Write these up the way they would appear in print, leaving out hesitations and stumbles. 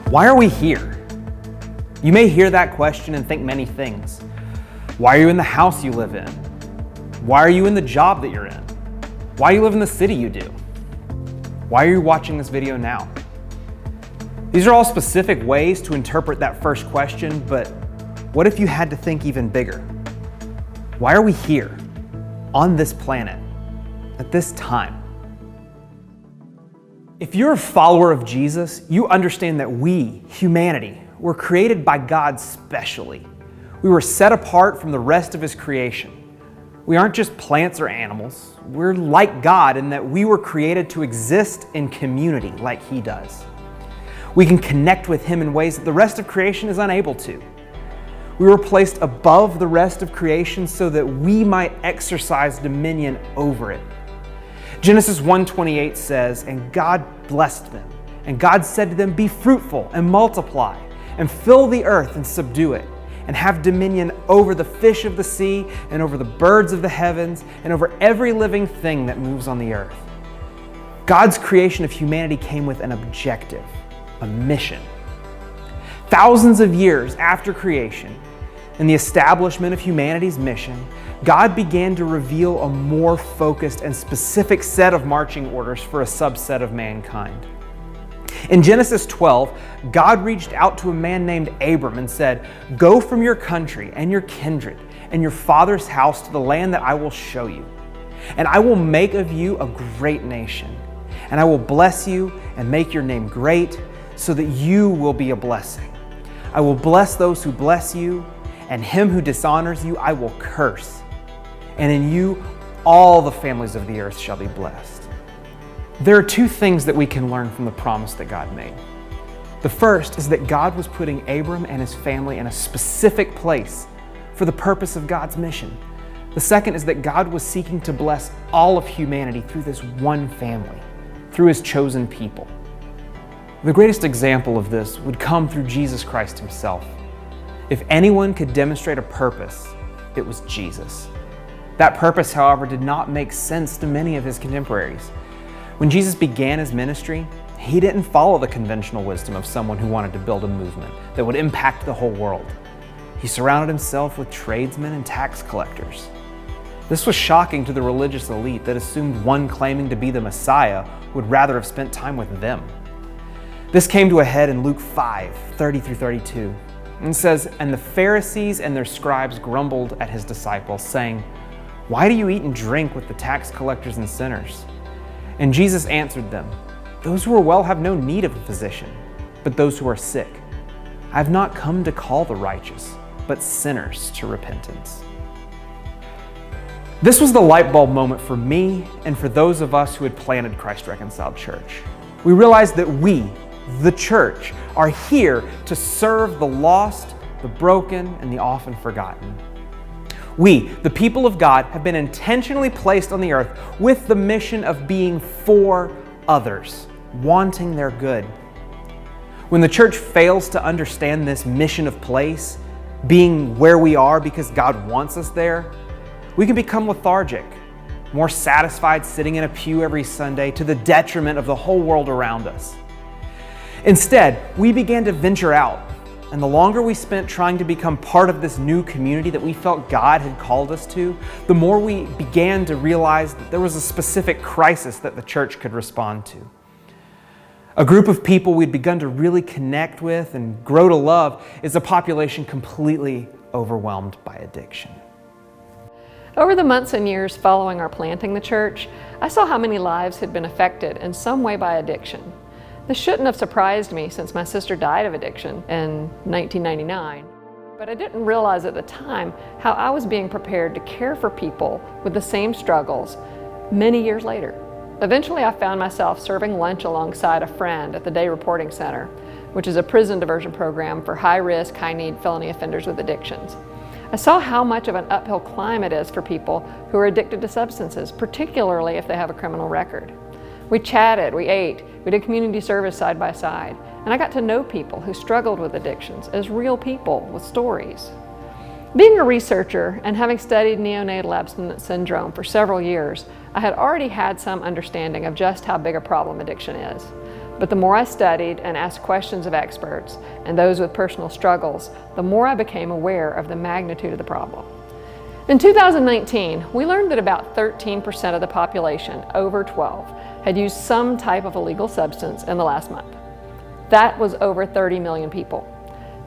Why are we here? You may hear that question and think many things. Why are you in the house you live in? Why are you in the job that you're in? Why do you live in the city you do? Why are you watching this video now? These are all specific ways to interpret that first question, but what if you had to think even bigger? Why are we here, on this planet, at this time? If you're a follower of Jesus, you understand that we, humanity, were created by God specially. We were set apart from the rest of His creation. We aren't just plants or animals. We're like God in that we were created to exist in community like He does. We can connect with Him in ways that the rest of creation is unable to. We were placed above the rest of creation so that we might exercise dominion over it. Genesis 1:28 says, "And God blessed them, and God said to them, be fruitful and multiply, and fill the earth and subdue it, and have dominion over the fish of the sea, and over the birds of the heavens, and over every living thing that moves on the earth." God's creation of humanity came with an objective, a mission. Thousands of years after creation, in the establishment of humanity's mission, God began to reveal a more focused and specific set of marching orders for a subset of mankind. In Genesis 12, God reached out to a man named Abram and said, "Go from your country and your kindred and your father's house to the land that I will show you. And I will make of you a great nation. And I will bless you and make your name great so that you will be a blessing. I will bless those who bless you, and him who dishonors you I will curse. And in you all the families of the earth shall be blessed." There are two things that we can learn from the promise that God made. The first is that God was putting Abram and his family in a specific place for the purpose of God's mission. The second is that God was seeking to bless all of humanity through this one family, through His chosen people. The greatest example of this would come through Jesus Christ Himself. If anyone could demonstrate a purpose, it was Jesus. That purpose, however, did not make sense to many of His contemporaries. When Jesus began His ministry, He didn't follow the conventional wisdom of someone who wanted to build a movement that would impact the whole world. He surrounded Himself with tradesmen and tax collectors. This was shocking to the religious elite that assumed one claiming to be the Messiah would rather have spent time with them. This came to a head in Luke 5:30-32. And it says, "And the Pharisees and their scribes grumbled at His disciples, saying, 'Why do you eat and drink with the tax collectors and sinners?' And Jesus answered them, 'Those who are well have no need of a physician, but those who are sick. I have not come to call the righteous, but sinners to repentance.'" This was the light bulb moment for me and for those of us who had planted Christ Reconciled Church. We realized that we, the church, are here to serve the lost, the broken, and the often forgotten. We, the people of God, have been intentionally placed on the earth with the mission of being for others, wanting their good. When the church fails to understand this mission of place, being where we are because God wants us there, we can become lethargic, more satisfied sitting in a pew every Sunday to the detriment of the whole world around us. Instead, we began to venture out, and the longer we spent trying to become part of this new community that we felt God had called us to, the more we began to realize that there was a specific crisis that the church could respond to. A group of people we'd begun to really connect with and grow to love is a population completely overwhelmed by addiction. Over the months and years following our planting the church, I saw how many lives had been affected in some way by addiction. This shouldn't have surprised me since my sister died of addiction in 1999, but I didn't realize at the time how I was being prepared to care for people with the same struggles many years later. Eventually, I found myself serving lunch alongside a friend at the Day Reporting Center, which is a prison diversion program for high-risk, high-need felony offenders with addictions. I saw how much of an uphill climb it is for people who are addicted to substances, particularly if they have a criminal record. We chatted, we ate, we did community service side by side, and I got to know people who struggled with addictions as real people with stories. Being a researcher and having studied neonatal abstinence syndrome for several years, I had already had some understanding of just how big a problem addiction is. But the more I studied and asked questions of experts and those with personal struggles, the more I became aware of the magnitude of the problem. In 2019, we learned that about 13% of the population over 12 had used some type of illegal substance in the last month. That was over 30 million people.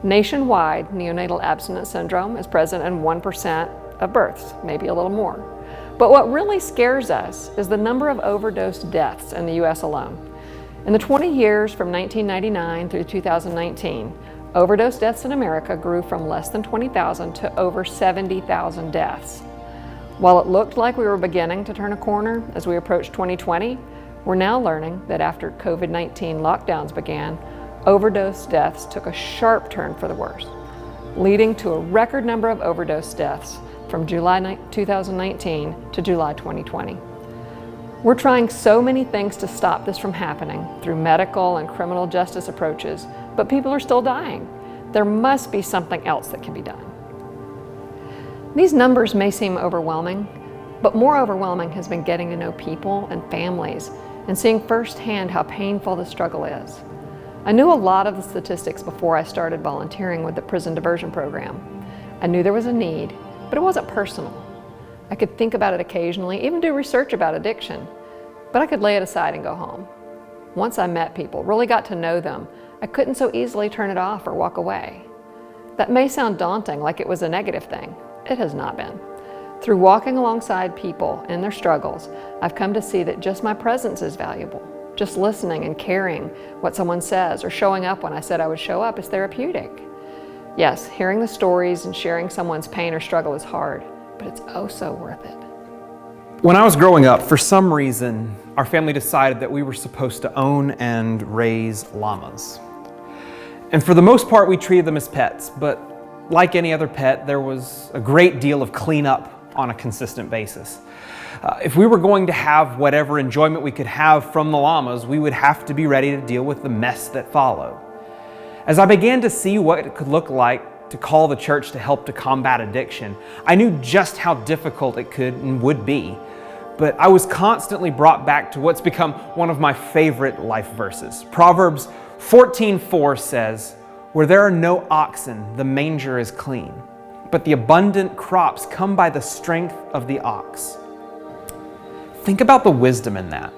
Nationwide, neonatal abstinence syndrome is present in 1% of births, maybe a little more. But what really scares us is the number of overdose deaths in the US alone. In the 20 years from 1999 through 2019, overdose deaths in America grew from less than 20,000 to over 70,000 deaths. While it looked like we were beginning to turn a corner as we approached 2020, we're now learning that after COVID-19 lockdowns began, overdose deaths took a sharp turn for the worse, leading to a record number of overdose deaths from July 2019 to July 2020. We're trying so many things to stop this from happening through medical and criminal justice approaches, but people are still dying. There must be something else that can be done. These numbers may seem overwhelming, but more overwhelming has been getting to know people and families and seeing firsthand how painful the struggle is. I knew a lot of the statistics before I started volunteering with the prison diversion program. I knew there was a need, but it wasn't personal. I could think about it occasionally, even do research about addiction, but I could lay it aside and go home. Once I met people, really got to know them, I couldn't so easily turn it off or walk away. That may sound daunting, like it was a negative thing. It has not been. Through walking alongside people in their struggles, I've come to see that just my presence is valuable. Just listening and caring what someone says or showing up when I said I would show up is therapeutic. Yes, hearing the stories and sharing someone's pain or struggle is hard, but it's oh so worth it. When I was growing up, for some reason, our family decided that we were supposed to own and raise llamas. And for the most part, we treated them as pets, but like any other pet, there was a great deal of cleanup on a consistent basis. If we were going to have whatever enjoyment we could have from the llamas, we would have to be ready to deal with the mess that followed. As I began to see what it could look like to call the church to help to combat addiction, I knew just how difficult it could and would be. But I was constantly brought back to what's become one of my favorite life verses. Proverbs 14:4 says, "Where there are no oxen, the manger is clean, but the abundant crops come by the strength of the ox." Think about the wisdom in that.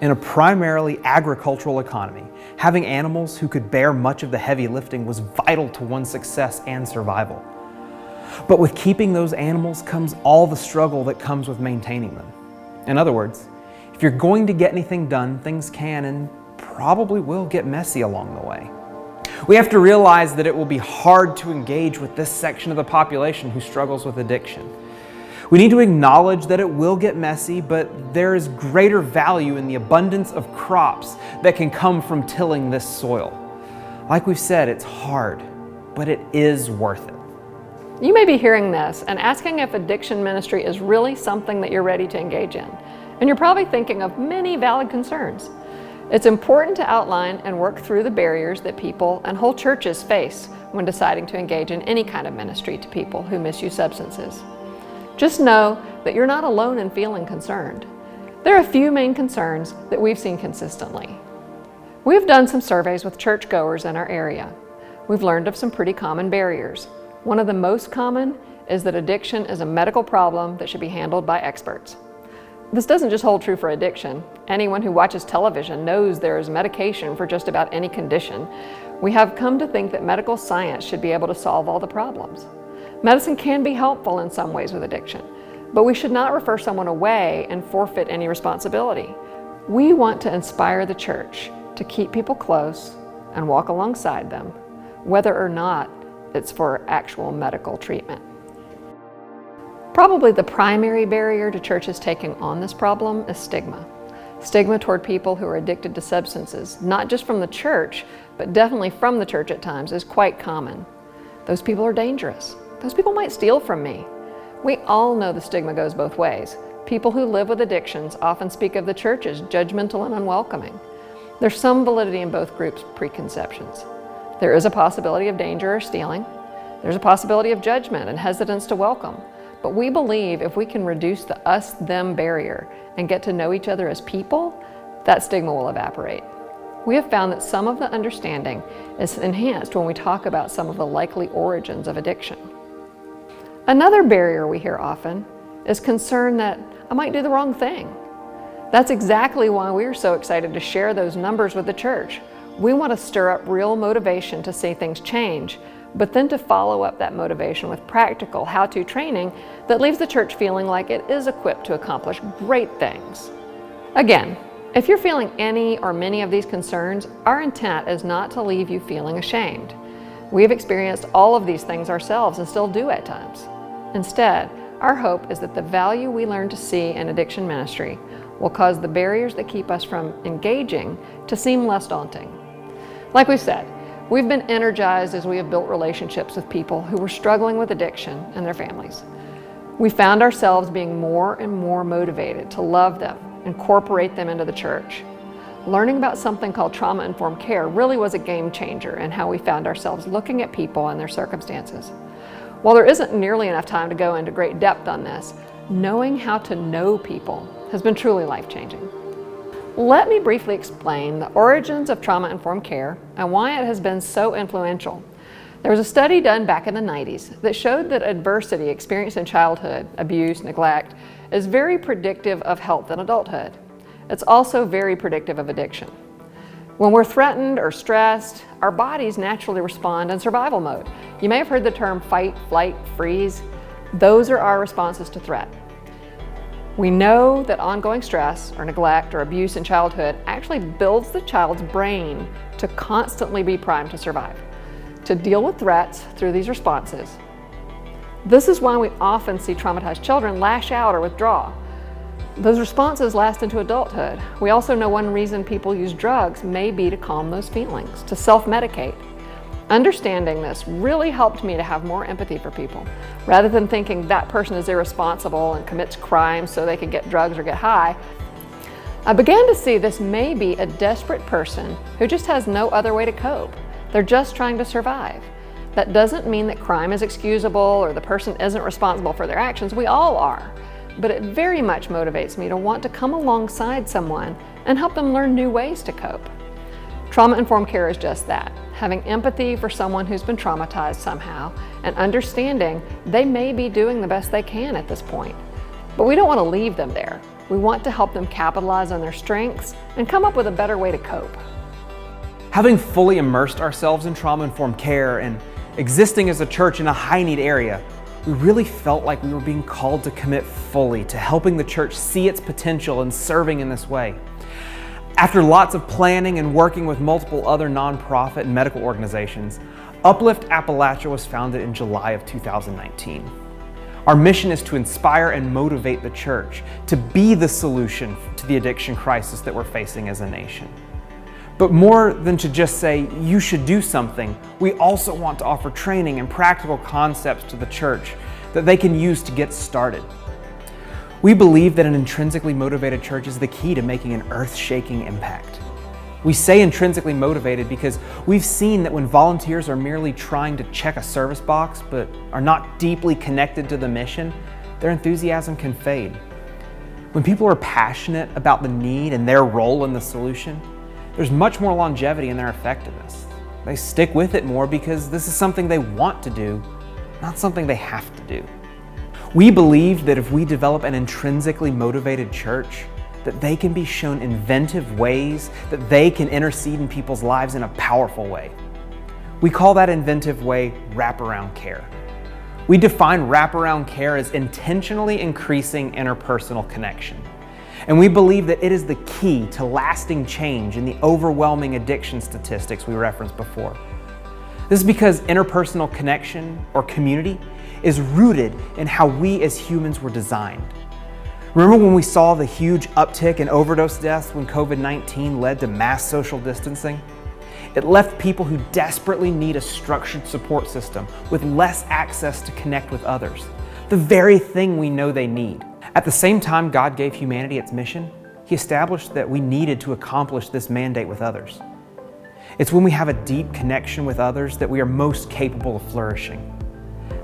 In a primarily agricultural economy, having animals who could bear much of the heavy lifting was vital to one's success and survival. But with keeping those animals comes all the struggle that comes with maintaining them. In other words, if you're going to get anything done, things can and probably will get messy along the way. We have to realize that it will be hard to engage with this section of the population who struggles with addiction. We need to acknowledge that it will get messy, but there is greater value in the abundance of crops that can come from tilling this soil. Like we've said, it's hard, but it is worth it. You may be hearing this and asking if addiction ministry is really something that you're ready to engage in. And you're probably thinking of many valid concerns. It's important to outline and work through the barriers that people and whole churches face when deciding to engage in any kind of ministry to people who misuse substances. Just know that you're not alone in feeling concerned. There are a few main concerns that we've seen consistently. We've done some surveys with churchgoers in our area. We've learned of some pretty common barriers. One of the most common is that addiction is a medical problem that should be handled by experts. This doesn't just hold true for addiction. Anyone who watches television knows there is medication for just about any condition. We have come to think that medical science should be able to solve all the problems. Medicine can be helpful in some ways with addiction, but we should not refer someone away and forfeit any responsibility. We want to inspire the church to keep people close and walk alongside them, whether or not it's for actual medical treatment. Probably the primary barrier to churches taking on this problem is stigma. Stigma toward people who are addicted to substances, not just from the church, but definitely from the church at times, is quite common. Those people are dangerous. Those people might steal from me. We all know the stigma goes both ways. People who live with addictions often speak of the church as judgmental and unwelcoming. There's some validity in both groups' preconceptions. There is a possibility of danger or stealing. There's a possibility of judgment and hesitance to welcome. But we believe if we can reduce the us-them barrier and get to know each other as people, that stigma will evaporate. we have found that some of the understanding is enhanced when we talk about some of the likely origins of addiction. Another barrier we hear often is concern that I might do the wrong thing. That's exactly why we are so excited to share those numbers with the church. We want to stir up real motivation to see things change, but then to follow up that motivation with practical how-to training that leaves the church feeling like it is equipped to accomplish great things. Again, if you're feeling any or many of these concerns, our intent is not to leave you feeling ashamed. We have experienced all of these things ourselves and still do at times. Instead, our hope is that the value we learn to see in addiction ministry will cause the barriers that keep us from engaging to seem less daunting. Like we said, we've been energized as we have built relationships with people who were struggling with addiction and their families. We found ourselves being more and more motivated to love them, incorporate them into the church. Learning about something called trauma-informed care really was a game changer in how we found ourselves looking at people and their circumstances. While there isn't nearly enough time to go into great depth on this, knowing how to know people has been truly life-changing. Let me briefly explain the origins of trauma-informed care and why it has been so influential. There was a study done back in the 90s that showed that adversity experienced in childhood, abuse, neglect, is very predictive of health in adulthood. It's also very predictive of addiction. When we're threatened or stressed, our bodies naturally respond in survival mode. You may have heard the term fight, flight, freeze. Those are our responses to threat. We know that ongoing stress or neglect or abuse in childhood actually builds the child's brain to constantly be primed to survive, to deal with threats through these responses. This is why we often see traumatized children lash out or withdraw. Those responses last into adulthood. We also know one reason people use drugs may be to calm those feelings, to self-medicate. Understanding this really helped me to have more empathy for people, rather than thinking that person is irresponsible and commits crimes so they can get drugs or get high. I began to see this may be a desperate person who just has no other way to cope. They're just trying to survive. That doesn't mean that crime is excusable or the person isn't responsible for their actions. We all are. But it very much motivates me to want to come alongside someone and help them learn new ways to cope. Trauma-informed care is just that, having empathy for someone who's been traumatized somehow and understanding they may be doing the best they can at this point. But we don't want to leave them there. We want to help them capitalize on their strengths and come up with a better way to cope. Having fully immersed ourselves in trauma-informed care and existing as a church in a high-need area, we really felt like we were being called to commit fully to helping the church see its potential in serving in this way. After lots of planning and working with multiple other nonprofit and medical organizations, Uplift Appalachia was founded in July of 2019. Our mission is to inspire and motivate the church to be the solution to the addiction crisis that we're facing as a nation. But more than to just say, you should do something, we also want to offer training and practical concepts to the church that they can use to get started. We believe that an intrinsically motivated church is the key to making an earth-shaking impact. We say intrinsically motivated because we've seen that when volunteers are merely trying to check a service box but are not deeply connected to the mission, their enthusiasm can fade. When people are passionate about the need and their role in the solution, there's much more longevity in their effectiveness. They stick with it more because this is something they want to do, not something they have to do. We believe that if we develop an intrinsically motivated church, that they can be shown inventive ways that they can intercede in people's lives in a powerful way. We call that inventive way wraparound care. We define wraparound care as intentionally increasing interpersonal connection. And we believe that it is the key to lasting change in the overwhelming addiction statistics we referenced before. This is because interpersonal connection or community is rooted in how we as humans were designed. Remember when we saw the huge uptick in overdose deaths when COVID-19 led to mass social distancing? It left people who desperately need a structured support system with less access to connect with others, the very thing we know they need. At the same time God gave humanity its mission, He established that we needed to accomplish this mandate with others. It's when we have a deep connection with others that we are most capable of flourishing.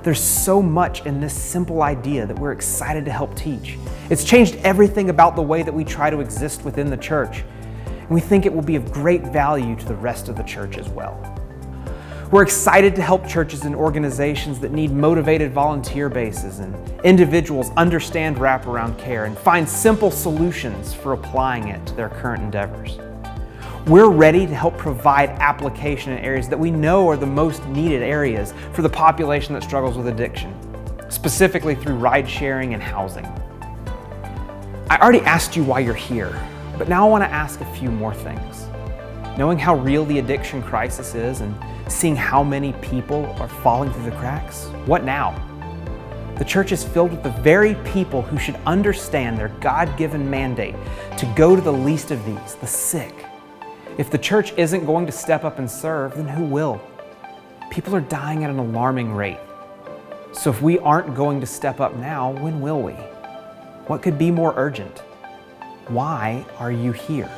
There's so much in this simple idea that we're excited to help teach. It's changed everything about the way that we try to exist within the church. We think it will be of great value to the rest of the church as well. We're excited to help churches and organizations that need motivated volunteer bases and individuals understand wraparound care and find simple solutions for applying it to their current endeavors. We're ready to help provide application in areas that we know are the most needed areas for the population that struggles with addiction, specifically through ride sharing and housing. I already asked you why you're here, but now I want to ask a few more things. Knowing how real the addiction crisis is and seeing how many people are falling through the cracks, what now? The church is filled with the very people who should understand their God-given mandate to go to the least of these, the sick. If the church isn't going to step up and serve, then who will? People are dying at an alarming rate. So if we aren't going to step up now, when will we? What could be more urgent? Why are you here?